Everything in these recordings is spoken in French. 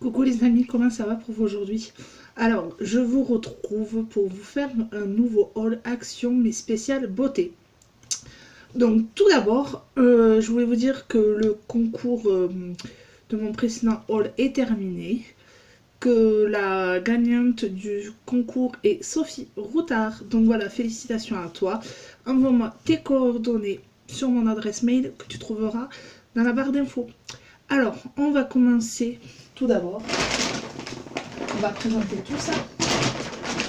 Coucou les amis, comment ça va pour vous aujourd'hui? Alors, je vous retrouve pour vous faire un nouveau haul action mais spécial beauté. Donc tout d'abord, je voulais vous dire que le concours de mon précédent haul est terminé, que la gagnante du concours est Sophie Routard. Donc voilà, félicitations à toi. Envoie-moi tes coordonnées sur mon adresse mail que tu trouveras dans la barre d'infos. Alors, on va commencer tout d'abord. On va présenter tout ça.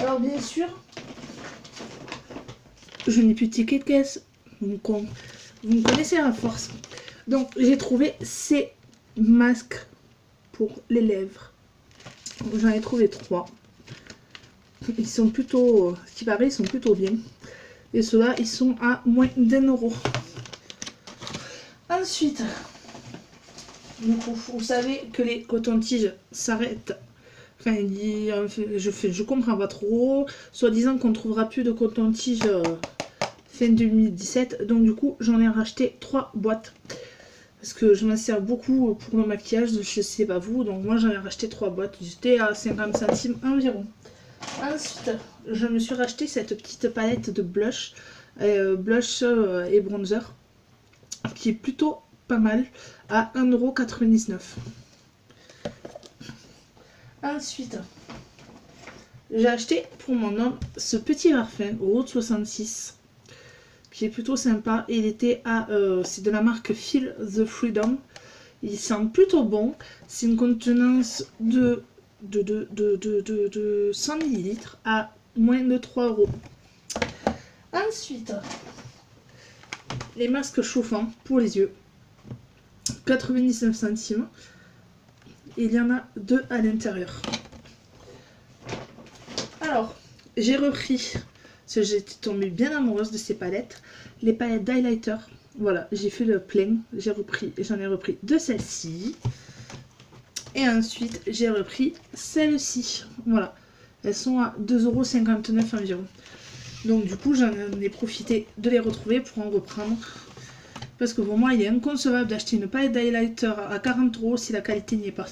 Alors bien sûr, je n'ai plus de ticket de caisse. Donc vous me connaissez à force. Donc j'ai trouvé ces masques pour les lèvres. J'en ai trouvé 3. Ils sont plutôt, ce qui paraît, ils sont plutôt bien. Et ceux-là, ils sont à moins d'1 €. Ensuite, du coup, vous savez que les cotons-tiges s'arrêtent. Enfin, je comprends pas trop. Soi-disant qu'on ne trouvera plus de coton-tige fin 2017. Donc du coup, j'en ai racheté 3 boîtes. Parce que je m'en sers beaucoup pour le maquillage. Je sais pas vous. Donc moi, j'en ai racheté 3 boîtes. J'étais à 50 centimes environ. Ensuite, je me suis racheté cette petite palette de blush. Et bronzer. Qui est plutôt pas mal. À 1,99 €. Ensuite, j'ai acheté pour mon homme ce petit parfum Route 66 qui est plutôt sympa. Il était à c'est de la marque Feel the Freedom. Il sent plutôt bon. C'est une contenance de 100 ml à moins de 3 €. Ensuite, les masques chauffants pour les yeux, 99 centimes. Il y en a 2 à l'intérieur. Alors, j'ai repris, parce que j'étais tombée bien amoureuse de ces palettes, les palettes d'highlighter. Voilà, j'ai fait le plein, j'en ai repris 2 celles-ci. Et ensuite, j'ai repris celles-ci. Voilà, elles sont à 2,59 € environ. Donc du coup, j'en ai profité de les retrouver pour en reprendre. Parce que pour moi, il est inconcevable d'acheter une palette d'highlighter à 40 € si la qualité n'y est pas.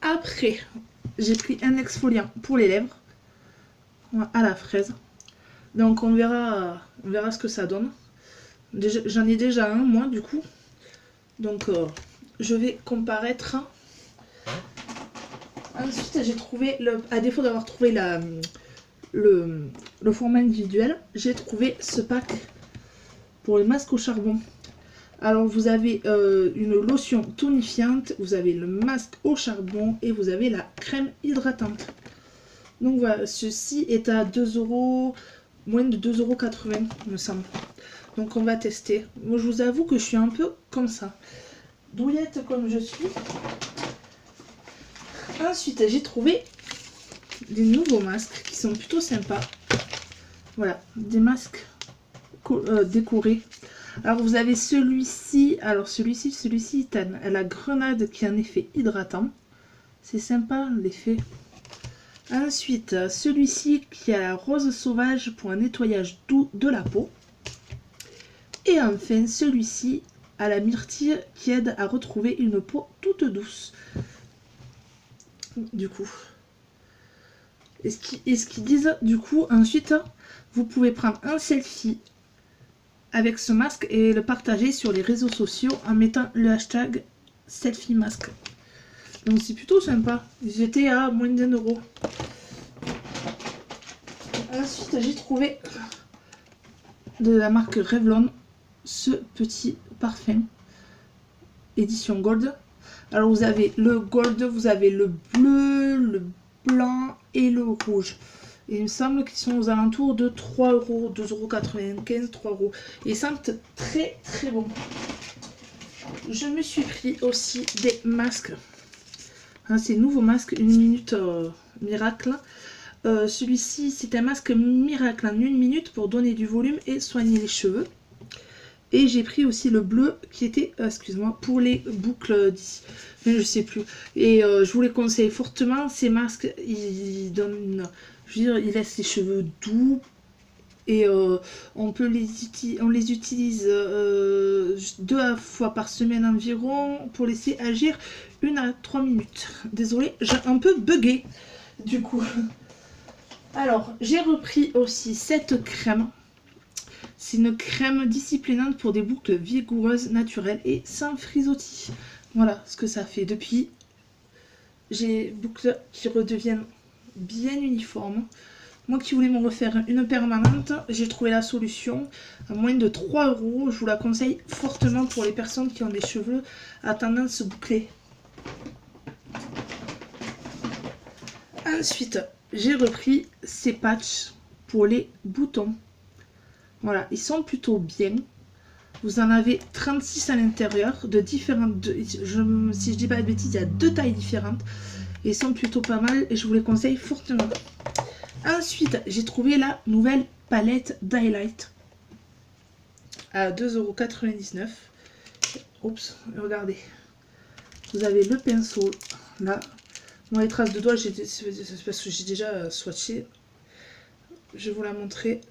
Après, j'ai pris un exfoliant pour les lèvres à la fraise. Donc on verra ce que ça donne. J'en ai déjà un moi du coup. Donc je vais comparaître. Ensuite j'ai trouvé, à défaut d'avoir trouvé le format individuel, j'ai trouvé ce pack pour les masques au charbon. Alors vous avez une lotion tonifiante, vous avez le masque au charbon et vous avez la crème hydratante. Donc voilà, ceci est à 2 €, moins de 2,80 € me semble. Donc on va tester. Moi je vous avoue que je suis un peu comme ça, douillette comme je suis. Ensuite j'ai trouvé des nouveaux masques qui sont plutôt sympas. Voilà, des masques décorés. Alors vous avez celui-ci, celui-ci t'as la grenade qui a un effet hydratant. C'est sympa l'effet. Ensuite, celui-ci qui a la rose sauvage pour un nettoyage doux de la peau. Et enfin, celui-ci à la myrtille qui aide à retrouver une peau toute douce. Du coup. Et ce qu'ils disent, du coup, ensuite, vous pouvez prendre un selfie avec ce masque et le partager sur les réseaux sociaux en mettant le hashtag selfie masque. Donc c'est plutôt sympa. J'étais à moins d'1 €. Ensuite j'ai trouvé de la marque Revlon ce petit parfum édition gold. Alors vous avez le gold, vous avez le bleu, le blanc et le rouge. Et il me semble qu'ils sont aux alentours de 3 €, 2,95 €, 3 €. Ils sentent très très bon. Je me suis pris aussi des masques. Hein, ces nouveaux masques, une minute miracle. Celui-ci, c'est un masque miracle en 1 minute pour donner du volume et soigner les cheveux. Et j'ai pris aussi le bleu qui était, excuse-moi, pour les boucles d'ici. Je sais plus. Et je vous les conseille fortement. Ces masques, ils donnent je veux dire, ils laissent les cheveux doux, Et on les utilise 2 fois par semaine environ pour laisser agir 1 à 3 minutes. Désolée, j'ai un peu bugué du coup. Alors, j'ai repris aussi cette crème. C'est une crème disciplinante pour des boucles vigoureuses, naturelles et sans frisottis. Voilà ce que ça fait. Depuis, j'ai les boucles qui redeviennent bien uniformes. Moi qui voulais me refaire une permanente, j'ai trouvé la solution à moins de 3 €. Je vous la conseille fortement pour les personnes qui ont des cheveux à tendance bouclée. Ensuite, j'ai repris ces patchs pour les boutons. Voilà, ils sont plutôt bien. Vous en avez 36 à l'intérieur, de différentes... si je dis pas de bêtises, il y a 2 tailles différentes. Et ils sont plutôt pas mal et je vous les conseille fortement. Ensuite, j'ai trouvé la nouvelle palette d'highlight à 2,99 €. Oups, regardez. Vous avez le pinceau là. Moi, les traces de doigts, c'est parce que j'ai déjà swatché. Je vais vous la montrer.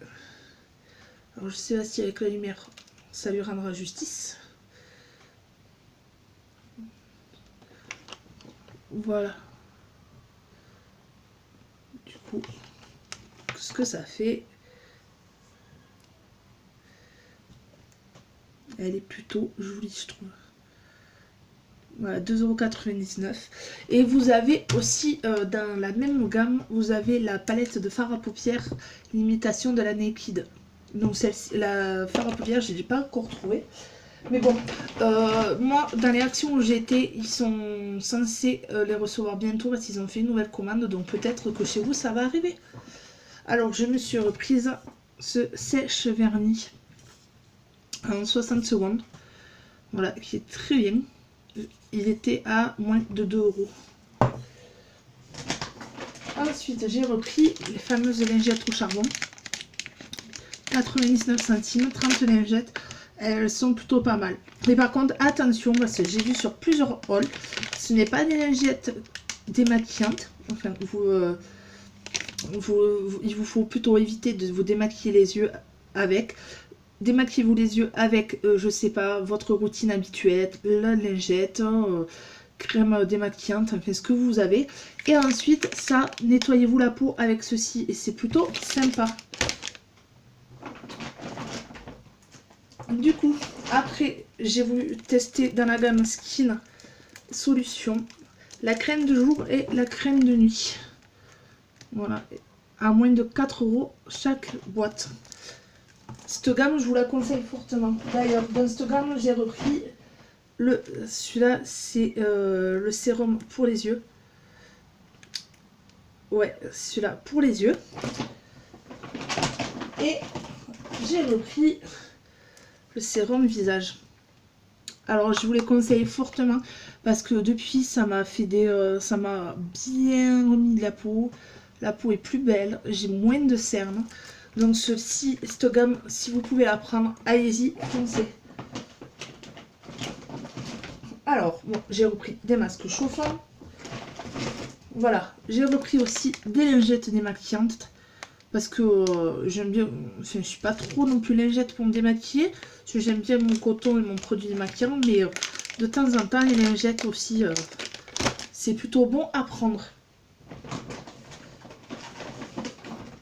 Alors, je sais pas si avec la lumière, ça lui rendra justice. Voilà. Du coup, ce que ça fait, elle est plutôt jolie, je trouve. Voilà, 2,99 €. Et vous avez aussi, dans la même gamme, vous avez la palette de fard à paupières, l'imitation de la Naked. Donc celle-ci, la fard à paupières, je ne l'ai pas encore trouvé. Mais bon, moi, dans les actions où j'étais, ils sont censés les recevoir bientôt parce qu'ils ont fait une nouvelle commande. Donc peut-être que chez vous, ça va arriver. Alors, je me suis reprise ce sèche-vernis en 60 secondes. Voilà, qui est très bien. Il était à moins de 2 €. Ensuite, j'ai repris les fameuses lingettes au charbon. 99 centimes, 30 lingettes. Elles sont plutôt pas mal. Mais par contre, attention, parce que j'ai vu sur plusieurs hauls, ce n'est pas des lingettes démaquillantes. Enfin, il vous faut plutôt éviter de vous démaquiller les yeux avec. Démaquillez-vous les yeux avec, je sais pas, votre routine habituelle, la lingette, crème démaquillante, enfin ce que vous avez. Et ensuite, ça, nettoyez-vous la peau avec ceci et c'est plutôt sympa. Du coup, après, j'ai voulu tester dans la gamme Skin Solution la crème de jour et la crème de nuit. Voilà, à moins de 4 € chaque boîte. Cette gamme, je vous la conseille fortement. D'ailleurs, dans cette gamme, j'ai repris celui-là, c'est le sérum pour les yeux. Ouais, celui-là pour les yeux. Et j'ai repris le sérum visage. Alors, je vous les conseille fortement parce que depuis, ça m'a fait ça m'a bien remis de la peau. La peau est plus belle, j'ai moins de cernes. Donc cette gamme, si vous pouvez la prendre, allez-y, foncez. Alors, bon, j'ai repris des masques chauffants. Voilà, j'ai repris aussi des lingettes démaquillantes. Parce que j'aime bien, enfin, je suis pas trop non plus lingette pour me démaquiller. Parce que j'aime bien mon coton et mon produit démaquillant. Mais de temps en temps, les lingettes aussi, c'est plutôt bon à prendre.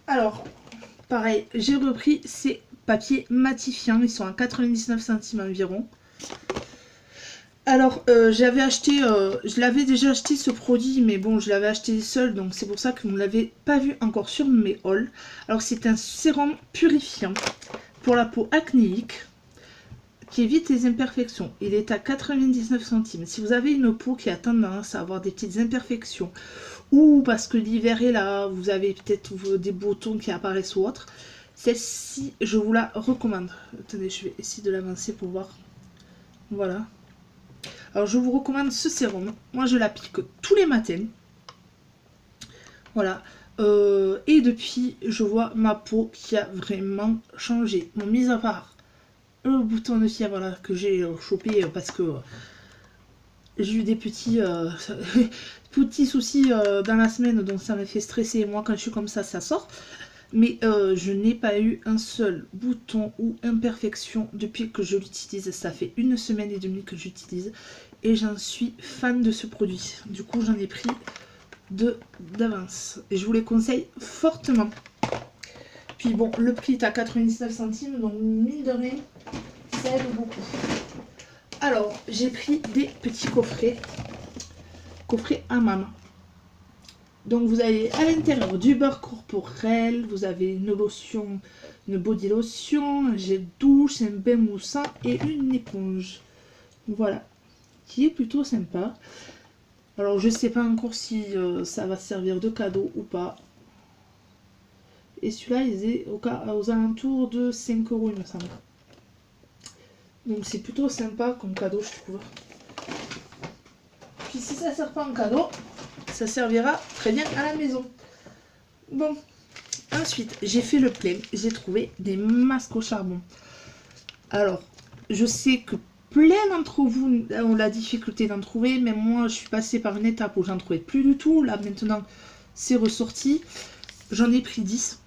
Alors, pareil, j'ai repris ces papiers matifiants. Ils sont à 99 centimes environ. Alors, j'avais acheté, je l'avais déjà acheté ce produit, mais bon, je l'avais acheté seul, donc c'est pour ça que vous ne l'avez pas vu encore sur mes hauls. Alors, c'est un sérum purifiant pour la peau acnéique qui évite les imperfections. Il est à 99 centimes. Si vous avez une peau qui a tendance à avoir des petites imperfections, ou parce que l'hiver est là, vous avez peut-être des boutons qui apparaissent ou autre, celle-ci, je vous la recommande. Attendez, je vais essayer de l'avancer pour voir. Voilà. Alors, je vous recommande ce sérum. Moi, je l'applique tous les matins. Voilà. Et depuis, je vois ma peau qui a vraiment changé. Bon, mis à part le bouton de fièvre là, que j'ai chopé parce que j'ai eu des petits soucis dans la semaine. Donc, ça m'a fait stresser. Et moi, quand je suis comme ça, ça sort. Mais je n'ai pas eu un seul bouton ou imperfection depuis que je l'utilise. Ça fait 1 semaine et demie que j'utilise et j'en suis fan de ce produit. Du coup, j'en ai pris d'avance et je vous les conseille fortement. Puis bon, le prix est à 99 centimes, donc mine de rien, ça aide beaucoup. Alors, j'ai pris des petits coffrets hammam. Donc vous avez à l'intérieur du beurre corporel, vous avez une lotion, une body lotion, un gel douche, un bain moussant et une éponge. Voilà, qui est plutôt sympa. Alors je sais pas encore si ça va servir de cadeau ou pas. Et celui-là, il est aux alentours de 5 €, il me semble. Donc c'est plutôt sympa comme cadeau, je trouve. Puis si ça sert pas en cadeau, ça servira très bien à la maison. Bon, ensuite, j'ai fait le plein. J'ai trouvé des masques au charbon. Alors, je sais que plein d'entre vous ont la difficulté d'en trouver, mais moi, je suis passée par une étape où j'en trouvais plus du tout. Là, maintenant, c'est ressorti. J'en ai pris 10.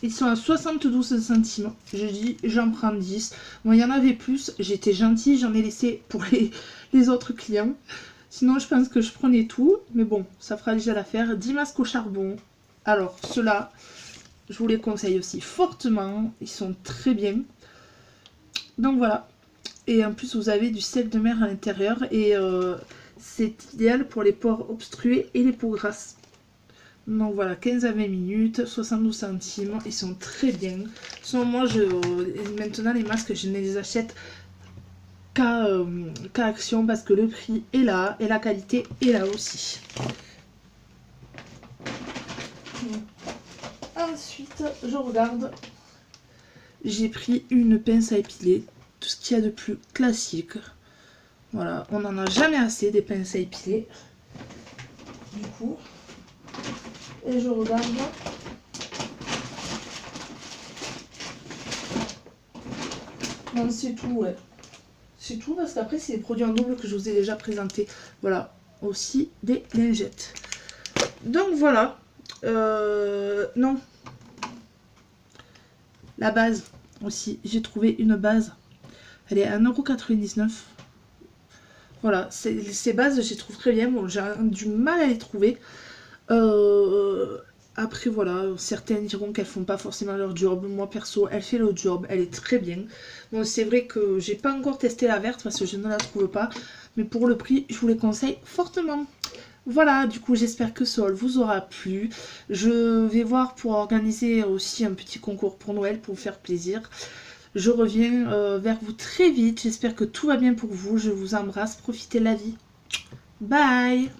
Ils sont à 72 centimes. Je dis, j'en prends 10. Bon, il y en avait plus. J'étais gentille, j'en ai laissé pour les autres clients. Sinon, je pense que je prenais tout. Mais bon, ça fera déjà l'affaire. 10 masques au charbon. Alors, ceux-là, je vous les conseille aussi fortement. Ils sont très bien. Donc voilà. Et en plus, vous avez du sel de mer à l'intérieur. Et c'est idéal pour les pores obstrués et les peaux grasses. Donc voilà, 15 à 20 minutes, 72 centimes, ils sont très bien. Sinon, moi, maintenant, les masques, je ne les achète qu'à Action parce que le prix est là et la qualité est là aussi. Ensuite, je regarde. J'ai pris une pince à épiler, tout ce qu'il y a de plus classique. Voilà, on n'en a jamais assez des pinces à épiler. Du coup... Et je regarde. Non, c'est tout, ouais. C'est tout parce qu'après, c'est les produits en double que je vous ai déjà présentés. Voilà, aussi des lingettes. Donc voilà. Non. La base aussi. J'ai trouvé une base. Elle est à 1,99 €. Voilà, ces bases, je les trouve très bien. Bon, j'ai du mal à les trouver. Après voilà, certaines diront qu'elles font pas forcément leur job. Moi perso, elle fait le job, elle est très bien. Bon, c'est vrai que j'ai pas encore testé la verte parce que je ne la trouve pas, mais pour le prix, je vous les conseille fortement. Voilà, du coup j'espère que ce haul vous aura plu. Je vais voir pour organiser aussi un petit concours pour Noël pour vous faire plaisir. Je reviens vers vous très vite. J'espère que tout va bien pour vous. Je vous embrasse, profitez de la vie. Bye.